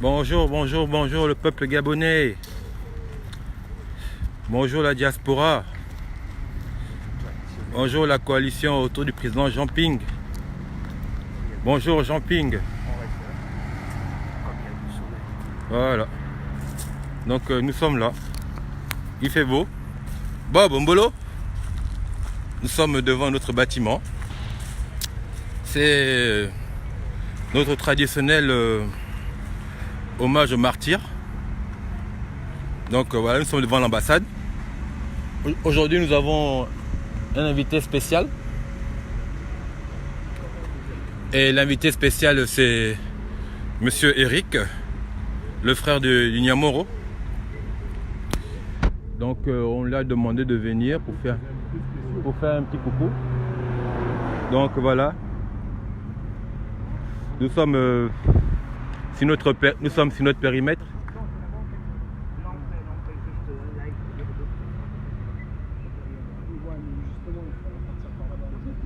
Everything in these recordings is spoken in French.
Bonjour, bonjour, bonjour le peuple gabonais. Bonjour la diaspora. Bonjour la coalition autour du président Jean Ping. Bonjour Jean Ping. Voilà. Donc nous sommes là. Il fait beau. Bon, Bombolo. Nous sommes devant notre bâtiment. C'est notre traditionnel hommage aux martyrs. Donc voilà, nous sommes devant l'ambassade. Aujourd'hui, nous avons un invité spécial. Et l'invité spécial, c'est Monsieur Eric, le frère de Nyamoro. Donc on lui a demandé de venir pour faire un petit coucou. Donc voilà. Nous sommes sur notre périmètre.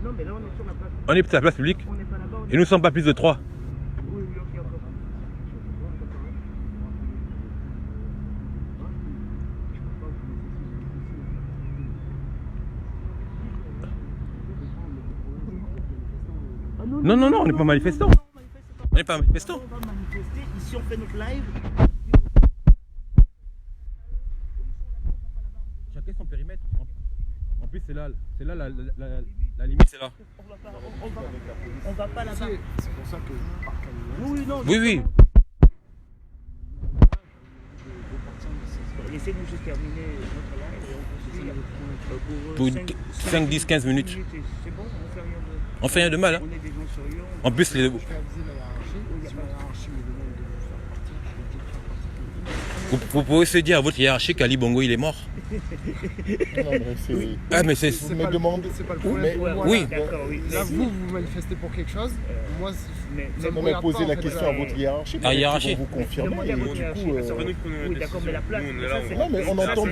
Non, mais là, on est sur la place. On est sur la place publique. On n'est pas là-bas. Et nous ne sommes pas plus de 3. Oui, ok, ok. Non, non, non, on n'est pas manifestant. On n'est pas manifestant. On va manifester. Ici, on fait notre live. Chacun son périmètre. En plus, c'est là la limite, c'est là. On va pas là-bas. C'est pour ça que je pars calmement. Oui, non. Oui, oui. Laissez-nous juste terminer notre live et on Pour continue. 5, 10, 15 minutes. C'est bon, on fait rien de. On fait rien de mal. Hein. On est des gens sérieux. En plus, les... Je vais aviser la hiérarchie. Si la hiérarchie me demande de vous faire partie, je vais dire de faire partie. vous pouvez se dire à votre hiérarchie qu'Ali Bongo il est mort. Non, mais c'est... Ah, mais c'est... Vous me demandez, c'est pas le problème. mais- pour moi, oui. là. D'accord, oui. Là, vous manifestez pour quelque chose. Moi, Mais ça me On regarde a posé pas, la en fait, question à votre hiérarchie. À hiérarchie. Vous confirmez. Demandez à Et votre du hiérarchie, coup, parce que- oui, d'accord, mais la place. ça, c'est- non, mais on entend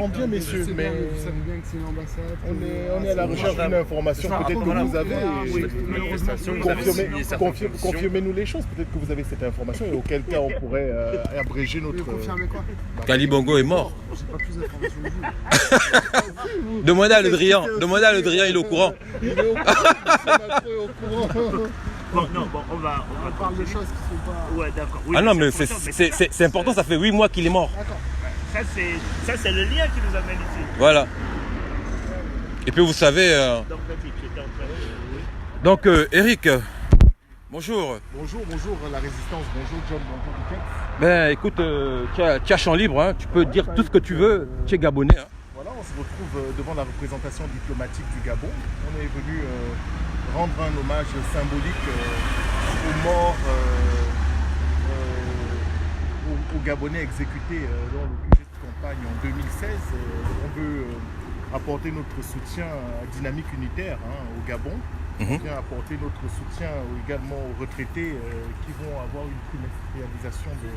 bien, Je messieurs. sais Mais bien, vous savez bien que c'est une ambassade. on est à la recherche d'une information. Ça Peut-être rapporte que vous beaucoup, avez. oui. Malheureusement, Confirmez-nous les choses. Peut-être que vous avez cette information et auquel cas on pourrait abréger vous notre. confirmez quoi qu'Ali Bongo est mort. J'ai pas plus d'informations que vous. Demandez à Le Drian. Demandez à Le Drian, il est au courant. Il est au courant. C'est au courant. Bon, non, bon, on va On parle de choses qui sont pas... Ouais, d'accord. Oui, Ah non, mais c'est important, c'est important, ça fait 8 mois qu'il est mort. D'accord. ça, c'est le lien qui nous amène ici. Voilà. Et puis vous savez... Donc, vas-y, tu étais en train de. Donc Eric, bonjour. Bonjour la résistance. Bonjour John. Bonjour Piquet. Ben écoute, tu as champ libre, hein. Tu peux dire tout ce que tu veux. Tu es gabonais. Hein. Voilà, on se retrouve devant la représentation diplomatique du Gabon. On est venu rendre un hommage symbolique aux morts, aux Gabonais exécutés lors du budget de campagne en 2016. On veut apporter notre soutien à Dynamique Unitaire au Gabon. On vient apporter notre soutien également aux retraités qui vont avoir une trimestrialisation de...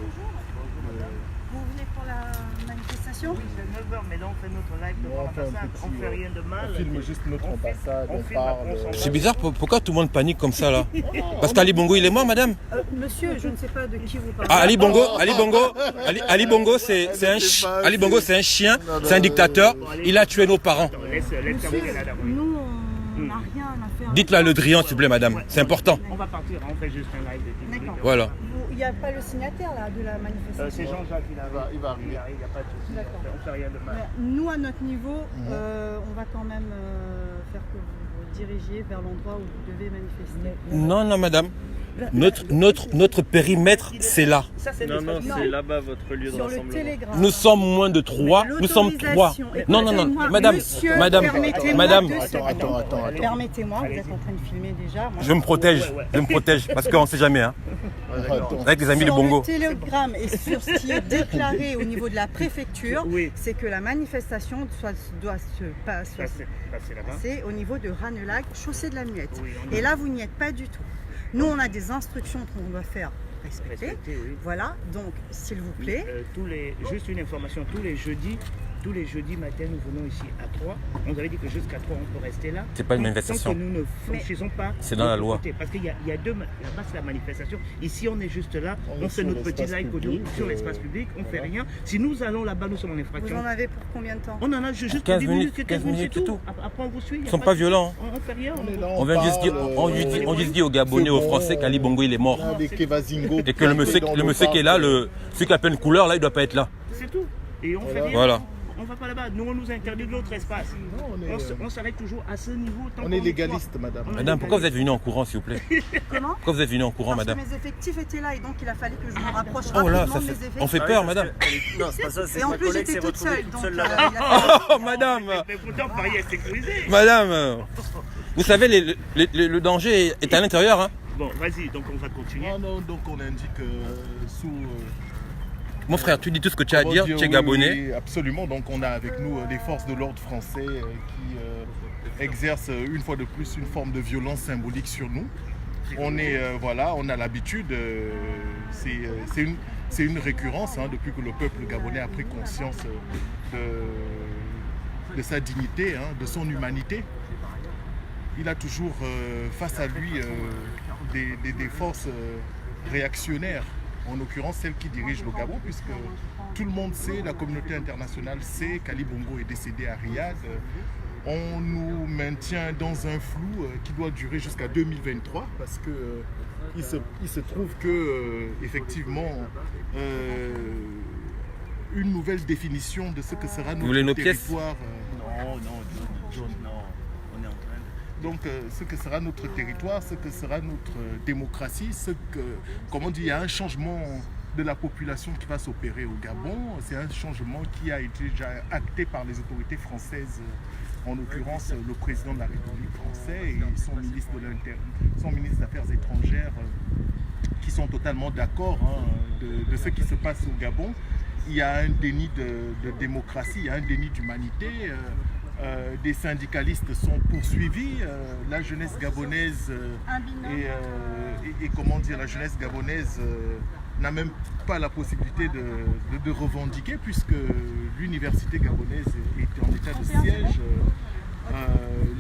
Vous venez pour la manifestation? Oui, c'est 9h, mais là, on fait notre live devant On fait un l'ambassade. petit, On fait rien de mal. On filme juste notre ambassade, on filme, parle. on s'en va. C'est bizarre, pourquoi tout le monde panique comme ça là? Parce qu'Ali Bongo il est mort, madame? Monsieur, je ne sais pas de qui vous parlez. Ah, Ali Bongo c'est un chien, c'est un dictateur. Il a tué nos parents. Laisse terminer là d'abord. Nous, on n'a rien à faire. Dites-le à Le Drian, s'il vous plaît, madame. C'est important. On va partir, on fait juste un live de 10 minutes. D'accord. Voilà. Il n'y a pas le signataire là de la C'est manifestation. Jean-Jacques, il arrive. Il va arriver. Il arrive, il n'y a pas de souci. D'accord. On fait rien de mal. Mais nous, à notre niveau, on va quand même faire que vous vous dirigiez vers l'endroit où vous devez manifester. Non, non, madame. Notre périmètre, c'est là. Ça, c'est Non, non, Non. c'est là-bas votre lieu de Sur le rassemblement. télégramme. Nous sommes moins de 3. Nous sommes 3. Non, non, non, Écoutez-moi, madame, monsieur, madame, permettez-moi madame. 2 secondes. Attends. Permettez-moi, vous êtes en train de filmer déjà. Moi, Je me protège, parce qu'on ne sait jamais. Hein. Avec les amis de sur Bongo. le télégramme et sur ce qui est déclaré au niveau de la préfecture, Oui. c'est que la manifestation doit se Ça, c'est là-bas. passer au niveau de Ranelagh, chaussée de la Muette. Oui, on Et là, vous n'y êtes pas du tout. Nous, on a des instructions qu'on doit faire respecter. Respecté, oui. Voilà, donc, s'il vous plaît. Juste une information, tous les jeudis, tous les jeudis matin, nous venons ici à 3. On avait dit que jusqu'à 3, on peut rester là. C'est pas une Tant manifestation. que nous ne franchissons pas. C'est dans la loi. côté. Parce qu'il y a deux. Là-bas, c'est la manifestation. Ici, on est juste là. On On est fait sur notre petit l'espace live public, sur l'espace public. On fait rien. Si nous allons là-bas, nous sommes en Vous infraction. en avez pour combien de temps? On en a juste 15 10 minutes, minutes, 15 minutes, c'est c'est tout. tout. Après, on vous suit. Ils sont pas violents. On fait rien. On est là, On vient juste dire, parle, on juste dit aux Gabonais, aux Français qu'Ali Bongo il est mort. on a des Kevazingo Et que le monsieur qui est là, celui qui a plein de couleurs là, il doit pas être là. C'est tout. Et on fait rien. Voilà. On va pas là-bas. Nous, on nous interdit de notre espace. Non, On s'arrête toujours à ce niveau. tant on est qu'on légaliste, madame. Madame, pourquoi vous êtes venue en courant, s'il vous plaît? Comment? Pourquoi vous êtes venue en courant, Parce madame? que mes effectifs étaient là et donc il a fallu que je me rapproche Oh là, rapidement ça de mes fait... effectifs. On fait peur, madame. Non, c'est pas ça, c'est Et en ma plus collègue j'étais s'est toute retrouvée seule, toute donc seule il là-bas. a fallu- Oh, madame! Mais pourtant, Paris est sécurisé. Madame! Vous savez, le danger est à l'intérieur, hein? Bon, vas-y, donc on va continuer. Non, non, donc on indique sous... Mon frère, tu dis tout ce que tu as à comment dire, dire, tu es oui, gabonais. oui, absolument, donc on a avec nous les forces de l'ordre français qui exercent une fois de plus une forme de violence symbolique sur nous. On est, voilà, on a l'habitude, c'est une récurrence hein, depuis que le peuple gabonais a pris conscience de sa dignité, hein, de son humanité. Il a toujours face à lui des forces réactionnaires, en l'occurrence celles qui dirigent le Gabon, puisque tout le monde sait, la communauté internationale sait qu'Ali Bongo est décédé à Riyad. On nous maintient dans un flou qui doit durer jusqu'à 2023 parce que il se trouve que effectivement une nouvelle définition de ce que sera Vous voulez notre nos pièces? territoire. Non, John, non. On est en train de... Donc ce que sera notre territoire, ce que sera notre démocratie, comment on dit, il y a un changement de la population qui va s'opérer au Gabon. C'est un changement qui a été déjà acté par les autorités françaises, en l'occurrence le président de la République française et son ministre des Affaires étrangères, qui sont totalement d'accord hein, de ce qui se passe au Gabon. Il y a un déni de démocratie, il y a un déni d'humanité. Des syndicalistes sont poursuivis, la jeunesse gabonaise et comment dire, la jeunesse gabonaise n'a même pas la possibilité de revendiquer puisque l'université gabonaise est en état de siège.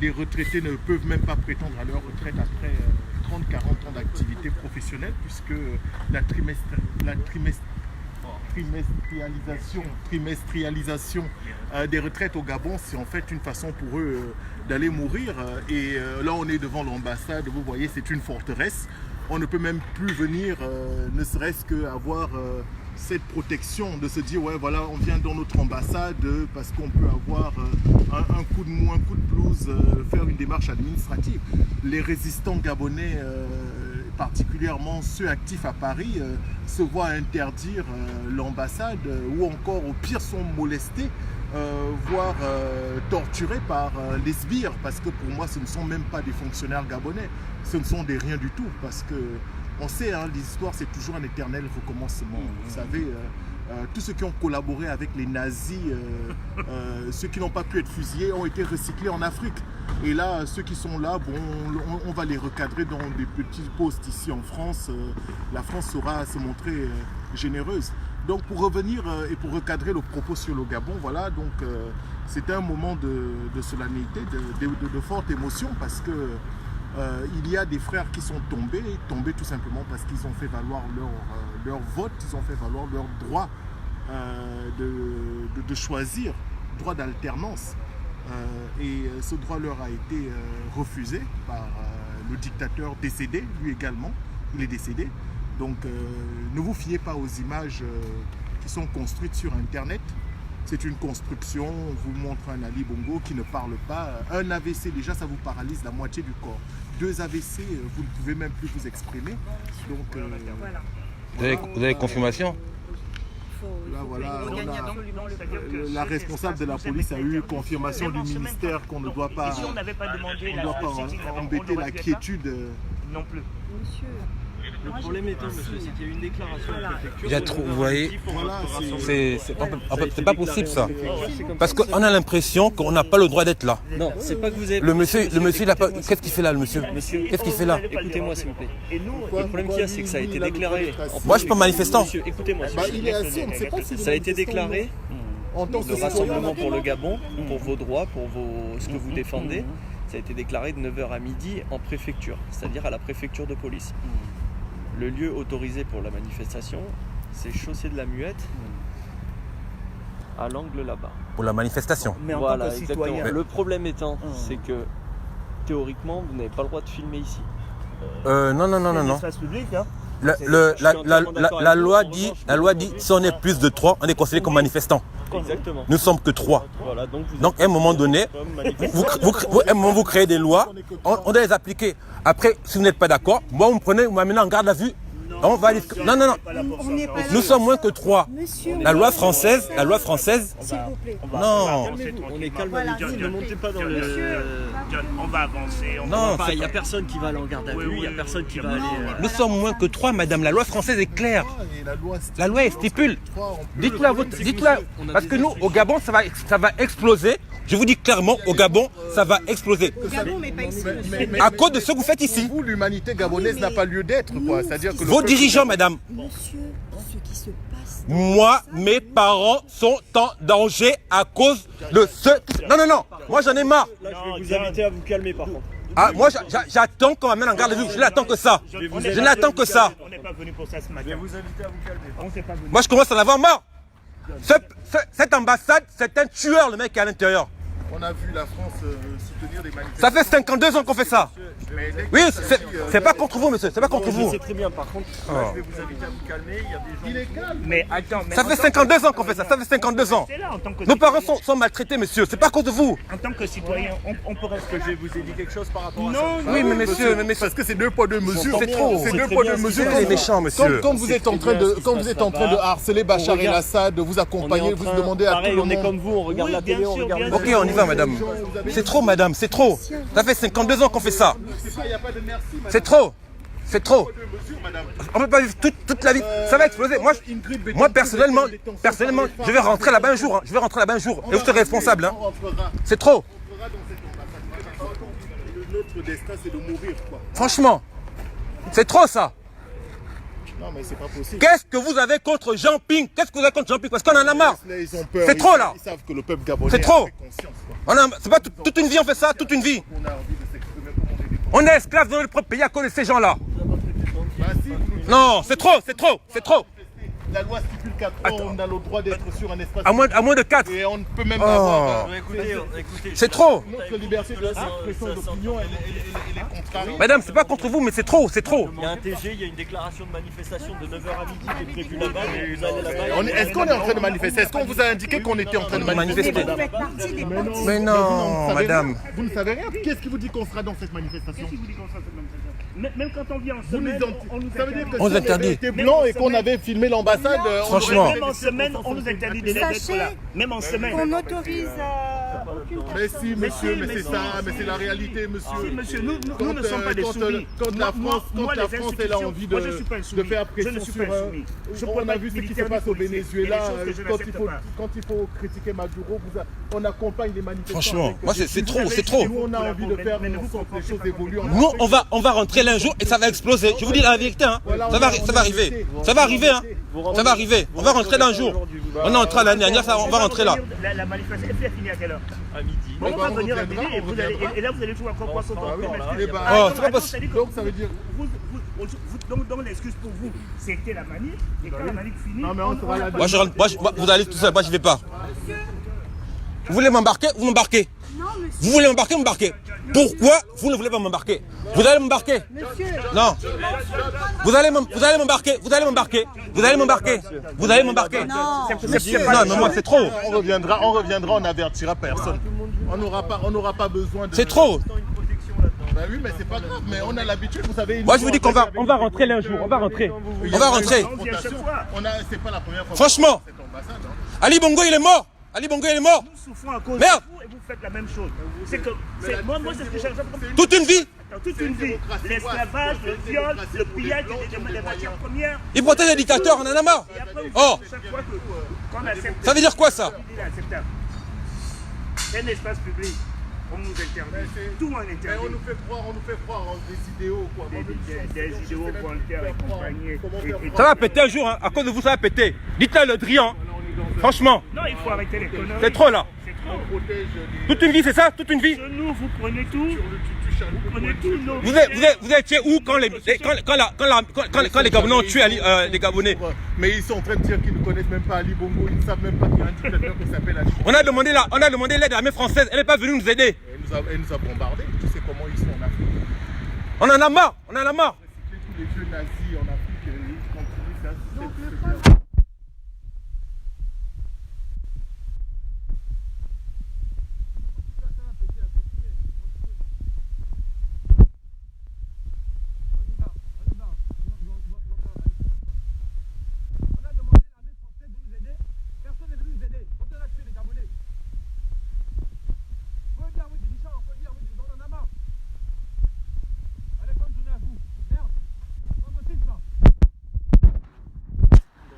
Les retraités ne peuvent même pas prétendre à leur retraite après 30-40 ans d'activité professionnelle puisque la trimestrialisation des retraites au Gabon, c'est en fait une façon pour eux d'aller mourir. Et là, on est devant l'ambassade, vous voyez, c'est une forteresse. On ne peut même plus venir, ne serait-ce qu'avoir cette protection, de se dire, ouais, voilà, on vient dans notre ambassade parce qu'on peut avoir un coup de mou, un coup de blues, faire une démarche administrative. Les résistants gabonais, particulièrement ceux actifs à Paris, se voient interdire l'ambassade ou encore au pire sont molestés, voire torturés par les sbires, parce que pour moi ce ne sont même pas des fonctionnaires gabonais, ce ne sont des rien du tout, parce que on sait, hein, l'histoire c'est toujours un éternel recommencement. Vous savez, tous ceux qui ont collaboré avec les nazis, ceux qui n'ont pas pu être fusillés ont été recyclés en Afrique. Et là, ceux qui sont là, bon, on va les recadrer dans des petits postes ici en France. La France saura se montrer généreuse. Donc pour revenir et pour recadrer le propos sur le Gabon, voilà, donc c'était un moment de solennité, de forte émotion parce que il y a des frères qui sont tombés tout simplement parce qu'ils ont fait valoir leur vote, ils ont fait valoir leur droit de choisir, droit d'alternance. Et ce droit leur a été refusé par le dictateur décédé, lui également, il est décédé. Donc ne vous fiez pas aux images qui sont construites sur Internet. C'est une construction, on vous montre un Ali Bongo qui ne parle pas. Un AVC déjà, ça vous paralyse la moitié du corps. 2 AVC, vous ne pouvez même plus vous exprimer. Donc, Voilà. Vous avez confirmation? là, voilà, Il faut regagner on a- absolument le peuple. la responsable de la police a eu confirmation du ministère qu'on ne doit pas, Ici, on n'avait pas demandé on doit pas embêter la quiétude. non plus. Monsieur, Le problème étant, monsieur, c'est qu'il y a eu une déclaration à la préfecture. Il y a trop, vous voyez, Voilà, c'est pas possible ça. Parce qu'on a l'impression qu'on n'a pas le droit d'être là. Non, c'est pas que vous avez... Le monsieur, il a pas... Qu'est-ce qu'il fait là, le monsieur? Monsieur, Qu'est-ce qu'il fait là? écoutez-moi s'il vous plaît. Et nous, Le problème qu'il y a, c'est que ça a été déclaré. Moi, je suis pas manifestant. Monsieur, écoutez-moi. Bah, il est assis, on ne sait pas si Ça a été déclaré En tant que Le citoyen, rassemblement pour le Gabon, pour vos droits, pour ce que vous défendez, ça a été déclaré de 9h à midi en préfecture, c'est-à-dire à la préfecture de police. Le lieu autorisé pour la manifestation, c'est Chaussée de la Muette, à l'angle là-bas. Pour la manifestation. Mais en Voilà, tant que citoyen. exactement. Le problème étant, c'est que théoriquement, vous n'avez pas le droit de filmer ici. Non. C'est un espace public, hein. La loi dit, si on est plus de 3, on est considéré comme manifestant. Exactement. Nous sommes que 3. Voilà, donc À un moment donné, vous créez des lois, on doit les appliquer. Après, si vous n'êtes pas d'accord, moi vous me prenez, vous m'amenez en garde à vue. On va aller... Non. On n'est pas Nous sommes moins que 3. Monsieur, La loi française, s'il vous plaît. non. on est calme, Voilà, ne montez pas dans le... John, on va avancer. Non, Il n'y a personne qui va aller en garde à vue, il n'y a personne qui va aller... nous sommes moins que 3, madame. La loi française est claire. et la loi La loi elle stipule. 3, on peut- Dites-le à votre... Parce que nous, au Gabon, ça va exploser. Je vous dis clairement, au Gabon, ça va exploser. Au Gabon, mais pas ici. mais- À cause de ce que vous faites ici. Pour vous, l'humanité gabonaise n'a pas lieu d'être, quoi. C'est-à-dire que le Vos peuple- dirigeants, madame. Monsieur, ce qui se passe. Moi, mes parents sont en danger à cause de ce... Non. Moi, j'en ai marre. Là, je vais vous inviter à vous calmer par contre. Ah, moi, j'attends qu'on m'amène en garde à vue. Je n'attends que ça. Je n'attends que ça. On n'est pas venu pour ça ce matin. Je vais vous inviter à vous calmer. On s'est pas venu. Moi, je commence à en avoir marre. Cette ambassade, c'est un tueur, le mec qui est à l'intérieur. On a vu la France soutenir des manifestations. Ça fait 52 ans qu'on fait ça. Mais dès que Oui, il s'agit, c'est pas contre vous, monsieur. C'est pas contre Je vous. sais très bien, par contre, là, je vais vous inviter à vous calmer. Il y a des gens... il est calme. Mais attends, mais Ça fait 52 ans qu'on fait ça. Ça fait 52 ans. c'est là en tant que Nos parents citoyen. sont maltraités, monsieur. C'est pas contre vous. En tant que citoyen, on peut rester Est-ce que je vous ai dit quelque chose par rapport à ça? Non, Oui, mais monsieur, Parce que c'est deux poids deux mesures. C'est trop. C'est C'est deux très poids bien deux ce mesures. qui se Il est passe. méchant, monsieur. Quand vous êtes en train de, quand vous êtes en train de harceler Bachar On regarde- el-Assad, vous accompagner, vous demandez à Pareil, tout le on est monde. comme vous, on regarde Oui, la bien télé, on sûr, regarde... bien Ok, on y va, madame. C'est trop, madame. C'est trop. Ça fait 52 ans qu'on fait ça. Il n'y a pas de merci, madame. C'est trop. C'est trop. Deux mesures, madame. On peut pas vivre toute la vie. Ça va exploser. Moi personnellement, je vais rentrer là-bas un jour. Hein. Je vais rentrer là-bas un jour. Et vous serez responsable. Hein. On rentrera. C'est trop. On rentrera dans cette ambassade. Notre destin, c'est de mourir, quoi. Franchement. C'est trop ça. Non, mais c'est pas possible. Qu'est-ce que vous avez contre Jean Ping? Qu'est-ce que vous avez contre Jean Ping? Parce qu'on en a marre. Là, ils ont peur. C'est trop, là. Ils savent que le peuple gabonais C'est trop. a fait conscience, quoi. C'est pas toute une vie on fait ça, toute une vie. On a envie de s'exprimer comme on est libre. On est esclaves dans notre propre pays à cause de ces gens-là. Bah, si, vous- Non, c'est trop, c'est trop, c'est trop. La loi stipule qu'à 3, on a le droit d'être sur un espace. À moins de 4. Et on ne peut même Oh. avoir. Écoutez, C'est trop. Notre liberté d'expression d'opinion, elle est contrariée. Madame, c'est pas contre vous, mais c'est trop, c'est trop. il y a un TG, il y a une déclaration de manifestation de 9h à midi qui est prévue là-bas, mais vous allez là-bas... Est-ce qu'on est en train de manifester? Est-ce qu'on vous a indiqué qu'on était en train de manifester? Mais vous faites partie des partis. Mais non, madame. Vous ne savez rien. Qu'est-ce qui vous dit qu'on sera dans cette manifestation? Qu'est-ce qui vous dit qu'on sera cette manifestation? Même quand on vient en Vous nous semaine, on nous Ça veut dire que On si nous interdit. avait été blanc et qu'on avait filmé l'ambassade, on Franchement. aurait- Même en semaine, on nous interdit d'être Sachez là. Même en semaine. qu'on n'autorise aucune Mais personne. si, monsieur, mais c'est si, ça, mais mais c'est la réalité, monsieur. Si, monsieur, nous ne sommes pas des Quand, soumis. quand la Moi, France, les elle a institutions, envie moi, je suis pas un de soumis. faire Je pression ne suis sur... pas un soumis. Je peux On pas a être vu ce qui se militaire passe ni au policier. Venezuela, Il y a des choses que je n'accepte pas. quand il faut critiquer Maduro, on accompagne les manifestants. Franchement, avec- moi c'est trop, c'est trop. Nous, on a envie de faire Mais ne en vous sorte que les comprenez choses pas évoluent. Nous, on va rentrer là un jour et ça va exploser. Je vous dis la vérité, hein. Ça va arriver. Ça va arriver, hein. Ça va arriver. On va rentrer là un jour. On est entré l'année dernière, on va rentrer là. La manifestation est finie à quelle heure? À midi. Bon, on va on venir à reviendra, midi et, on reviendra. et là vous allez jouer encore poisson dans le Eh ben, Oh, c'est pas possible. Donc ça veut dire... Donc l'excuse pour vous, c'était la manif, et quand la manif finit, Non, mais on sera là. Vous allez tout seul, moi je vais pas. Vous voulez m'embarquer? Vous m'embarquez. Non, monsieur. Vous voulez m'embarquer? M'embarquez. Pourquoi vous ne voulez pas m'embarquer? Vous allez m'embarquer? Monsieur. Non. Vous allez m'embarquer. Vous allez m'embarquer. Vous allez m'embarquer. Vous allez m'embarquer. Non. Non, mais moi c'est trop. On reviendra, on n'avertira personne. On n'aura pas besoin de... C'est trop. Bah oui, mais c'est pas grave, mais on a l'habitude, vous savez... Moi je vous dis qu'on va rentrer là un jour. On va rentrer. On va rentrer. on vient chaque fois. C'est pas la première fois. Franchement. Cette ambassade, hein. Ali Bongo il est mort. Ali Bongo il est mort. Nous souffrons à cause Merde. de vous et vous faites la même chose. C'est que, moi c'est ce que j'ai comme Toute une vie. dans toute une vie. L'esclavage, le viol, le pillage des matières premières. Il protège les dictateurs, on en a marre. Et après, Oh. chaque fois qu'on accepte. Ça veut dire quoi ça? Il est acceptable. C'est un espace public. On nous interdit. Tout on Mais interdit. on nous fait croire en des idéaux, quoi. Des idéaux volontaires et compagnie. Ça va péter un jour, hein. À cause de vous ça va péter. Dites-le Le Drian. Franchement, Non, il faut arrêter les conneries. c'est trop là. C'est trop. Toute une vie, c'est ça? Toute une vie? Nous, vous prenez tout. Vous prenez tout. Nos Vous étiez où quand les Gabonais ont tué les Gabonais? Mais ils sont en train de dire qu'ils ne connaissent même pas Ali Bongo, ils ne savent même pas qu'il y a un dictateur qui s'appelle Ali Bongo. On a demandé l'aide de l'armée française, elle n'est pas venue nous aider. Elle nous a bombardés, tu sais comment ils sont en Afrique. On en a marre, on en a marre. Recycler tous les vieux nazis en Afrique, ils continuent ça. Donc le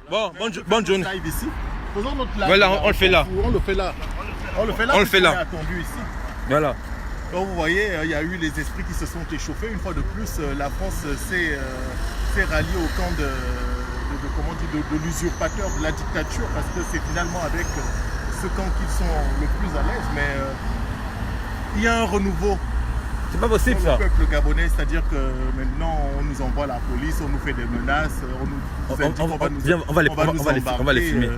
Bon, bonne journée. Ici. Faisons notre live. Voilà, on le fait là. On le fait là. On le fait là. On le fait là. On est attendu ici. Voilà. Donc vous voyez, il y a eu les esprits qui se sont échauffés. Une fois de plus, la France s'est ralliée au camp de l'usurpateur, de la dictature, parce que c'est finalement avec ce camp qu'ils sont le plus à l'aise. Mais il y a un renouveau. C'est pas possible Pour ça. le peuple gabonais, c'est-à-dire que maintenant on nous envoie la police, on nous fait des menaces, on nous indique qu'on va nous Viens, on va les filmer. On va les filmer.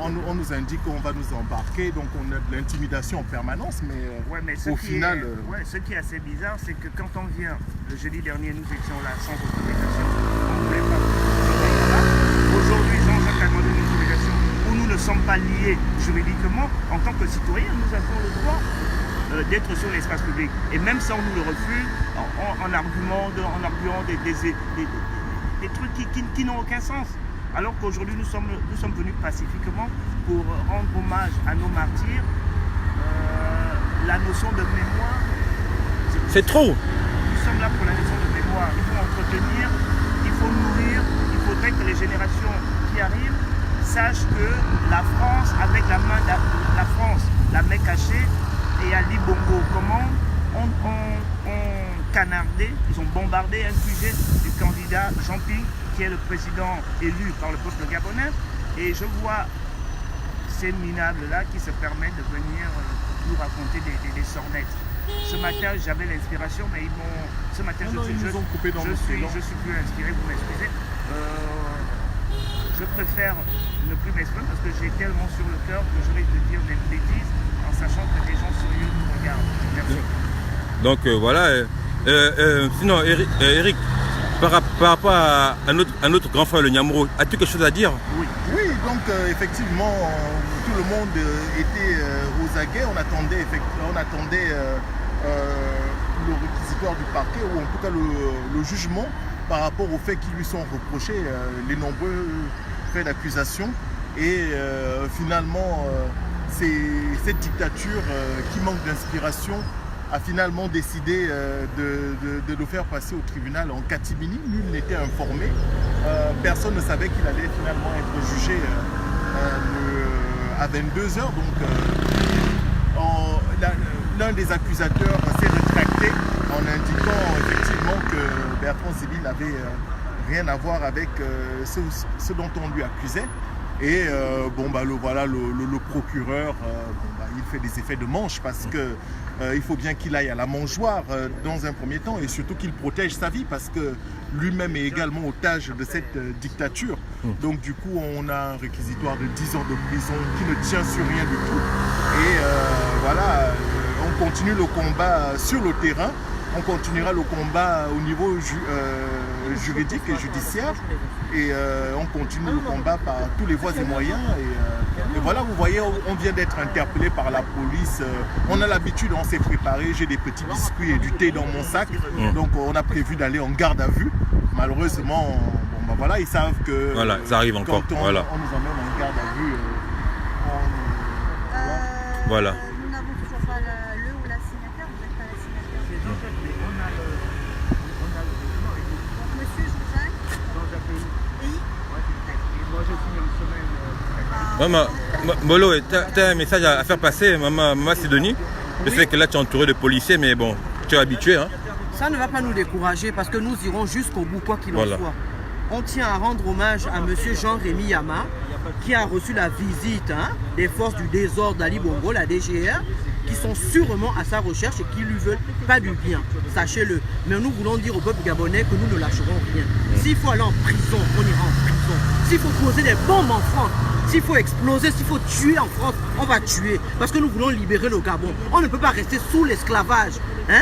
On nous indique qu'on va nous embarquer, donc on a de l'intimidation en permanence, mais, Ouais, mais au final... ce qui est assez bizarre, c'est que quand on vient, le jeudi dernier, nous étions là sans autorisation, on ne voulait pas travailler là. Aujourd'hui, Jean-Jacques a demandé une autorisation où nous ne sommes pas liés juridiquement. En tant que citoyens, nous avons le droit d'être sur l'espace public. Et même ça, on nous le refuse en arguant des trucs qui n'ont aucun sens. Alors qu'aujourd'hui, nous sommes venus pacifiquement pour rendre hommage à nos martyrs. La notion de mémoire... C'est trop. Nous sommes là pour la notion de mémoire. Il faut entretenir, il faut nourrir, il faudrait que les générations qui arrivent sachent que la France, avec la main de la France, la main cachée, et Ali Bongo, comment on canardé, ils ont bombardé un QG du candidat Jean Ping, qui est le président élu par le peuple gabonais. Et je vois ces minables-là qui se permettent de venir nous raconter des sornettes. Ce matin, j'avais l'inspiration, mais ce matin, je suis plus inspiré, vous m'excusez. Je préfère ne plus m'exprimer parce que j'ai tellement sur le cœur que je risque de dire des bêtises en sachant que des gens sérieux nous regardent. Merci. Donc voilà. Sinon, Eric, par rapport à notre grand frère le Nyamro, as-tu quelque chose à dire? Oui, donc effectivement, tout le monde était aux aguets. On attendait le réquisitoire du parquet, ou en tout cas le jugement par rapport aux faits qui lui sont reprochés, les nombreux faits d'accusation. Et finalement, cette dictature qui manque d'inspiration a finalement décidé de le faire passer au tribunal en catimini. Nul n'était informé. Personne ne savait qu'il allait finalement être jugé à 22h. Donc l'un des accusateurs s'est rétracté en indiquant effectivement que Bertrand Zibi n'avait rien à voir avec ce dont on lui accusait. Et le procureur, il fait des effets de manche parce que il faut bien qu'il aille à la mangeoire dans un premier temps, et surtout qu'il protège sa vie parce que lui-même est également otage de cette dictature. Donc du coup, on a un réquisitoire de 10 ans de prison qui ne tient sur rien du tout. Et on continue le combat sur le terrain. On continuera le combat au niveau juridique et judiciaire, et on continue le combat par tous les voies et moyens. Et voilà, vous voyez, on vient d'être interpellé par la police. On a l'habitude, on s'est préparé, j'ai des petits biscuits et du thé dans mon sac. Donc on a prévu d'aller en garde à vue. Malheureusement, ils savent que voilà, ça arrive encore. Quand on nous emmène en garde à vue, voilà. Nous n'avons toujours pas le ou la signataire, vous n'êtes pas la signataire. On a le document. Donc monsieur Jean-Jacques. Et moi je finis en semaine. Molo, tu as un message à faire passer, maman Sidonie. Je sais que là tu es entouré de policiers, mais bon, tu es habitué. Hein. Ça ne va pas nous décourager parce que nous irons jusqu'au bout, quoi qu'il en soit. on tient à rendre hommage à M. Jean-Rémy Yama, qui a reçu la visite des forces du désordre d'Ali Bongo, la DGR, qui sont sûrement à sa recherche et qui lui veulent pas du bien, sachez-le. Mais nous voulons dire au peuple gabonais que nous ne lâcherons rien. S'il faut aller en prison, on ira en prison. S'il faut poser des bombes en France, s'il faut exploser, s'il faut tuer en France, on va tuer. Parce que nous voulons libérer le Gabon. On ne peut pas rester sous l'esclavage.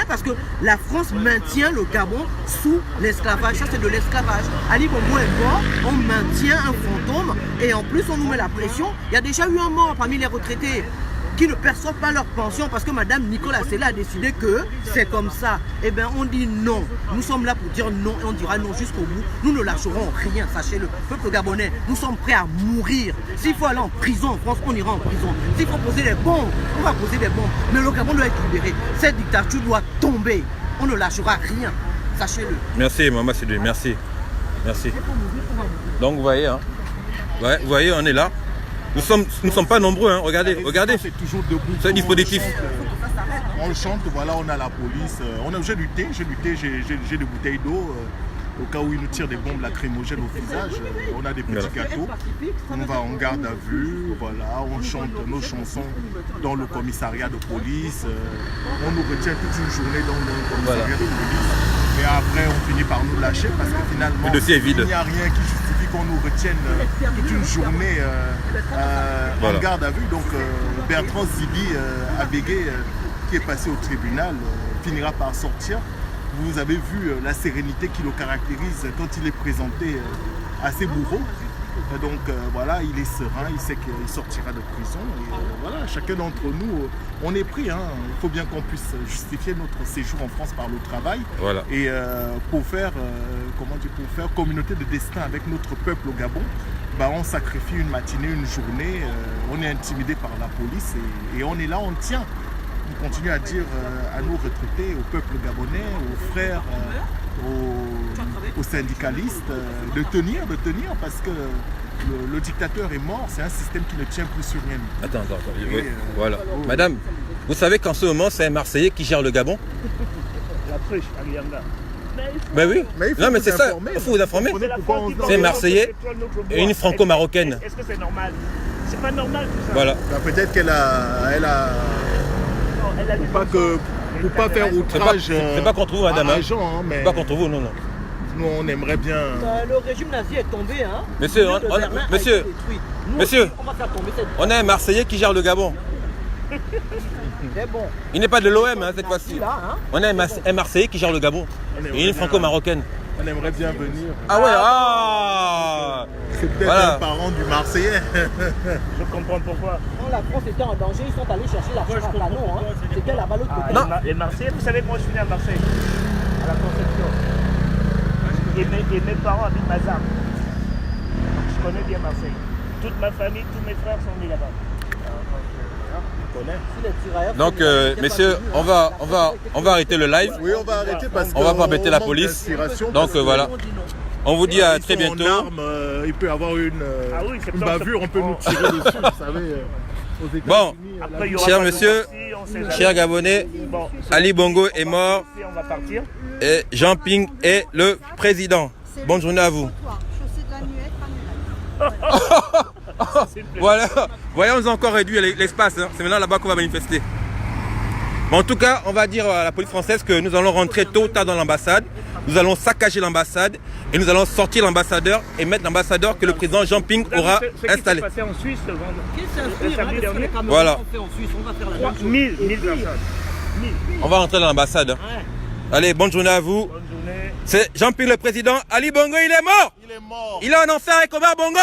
Parce que la France maintient le Gabon sous l'esclavage. Ça, c'est de l'esclavage. Ali Bongo est mort, on maintient un fantôme et en plus, on nous met la pression. Il y a déjà eu un mort parmi les retraités qui ne perçoivent pas leur pension parce que Madame Nicolas Sela a décidé que c'est comme ça. Eh bien, on dit non. Nous sommes là pour dire non et on dira non jusqu'au bout. Nous ne lâcherons rien, sachez-le. Peuple gabonais, nous sommes prêts à mourir. S'il faut aller en prison en France, on ira en prison. S'il faut poser des bombes, on va poser des bombes. Mais le Gabon doit être libéré. Cette dictature doit tomber. On ne lâchera rien, sachez-le. Merci, Maman Sidoué, merci. Merci. Donc, vous voyez, ouais, vous voyez, on est là. Nous sommes pas nombreux, regardez. C'est toujours debout. C'est un dispositif. On chante, voilà, on a la police. J'ai lutté, j'ai des bouteilles d'eau. Au cas où ils nous tirent des bombes lacrymogènes au visage, on a des petits gâteaux. On va en garde à vue, voilà, on chante nos chansons dans le commissariat de police. On nous retient toute une journée dans le commissariat de police. Et après, on finit par nous lâcher parce que finalement, le dossier est vide. Il n'y a rien qui justifie qu'on nous retienne toute une journée en garde à vue. Donc Bertrand Zibi Abégué, qui est passé au tribunal, finira par sortir. Vous avez vu la sérénité qui le caractérise quand il est présenté à ses bourreaux. Donc voilà, il est serein, il sait qu'il sortira de prison. Et voilà, chacun d'entre nous, on est pris. Il faut bien qu'on puisse justifier notre séjour en France par le travail. Voilà. Et pour faire communauté de destin avec notre peuple au Gabon, on sacrifie une matinée, une journée. On est intimidé par la police et on est là, on tient. On continue à dire à nos retraités, au peuple gabonais, aux frères, aux syndicalistes de tenir parce que le dictateur est mort, c'est un système qui ne tient plus sur rien. Attends, oui, voilà. Madame, vous savez qu'en ce moment, c'est un Marseillais qui gère le Gabon? La triche, Alianda. Ben oui, non mais c'est ça, il faut vous informer. C'est un Marseillais et une franco-marocaine. Est-ce que c'est normal? C'est pas normal tout ça. Voilà. Peut-être qu'elle a... Pour pas faire outrage. C'est pas contre vous, madame. Mais c'est pas contre vous, non. Nous, on aimerait bien. Le régime nazi est tombé, Monsieur, monsieur, on va faire tomber cette... on a un Marseillais qui gère le Gabon. C'est bon. Il n'est pas de l'OM cette fois-ci. On a un Marseillais qui gère le Gabon. Et une franco-marocaine. On aimerait bien venir. Ah ouais, c'est peut-être un parent du Marseillais. Je comprends pourquoi. Quand la France était en danger, ils sont allés chercher la France à Canon. C'était là-bas l'autre côté. Non. Les Marseillais, vous savez, moi je suis né à Marseille, à la Conception. Et mes parents habitent Mazar. Je connais bien Marseille. Toute ma famille, tous mes frères sont nés là-bas. Donc, messieurs, on va arrêter le live. Oui, on va arrêter parce qu'on va pas embêter la police. Donc voilà. On vous dit à très bientôt. Il peut y avoir une bavure, on peut nous tirer dessus, vous savez. Bon, chers monsieur, chers Gabonais, Ali Bongo est mort et Jean Ping est le président. Bonne journée à vous. Voilà, voyons, on a encore réduit l'espace, c'est maintenant là-bas qu'on va manifester. Mais en tout cas, on va dire à la police française que nous allons rentrer tôt ou tard dans l'ambassade, nous allons saccager l'ambassade et nous allons sortir l'ambassadeur et mettre l'ambassadeur que le président Jean Ping aura installé. Passé en Suisse le voilà. On va rentrer dans l'ambassade. Allez, bonne journée à vous. C'est Jean Ping le président. Ali Bongo, il est mort. Il est en enfer avec Omar Bongo.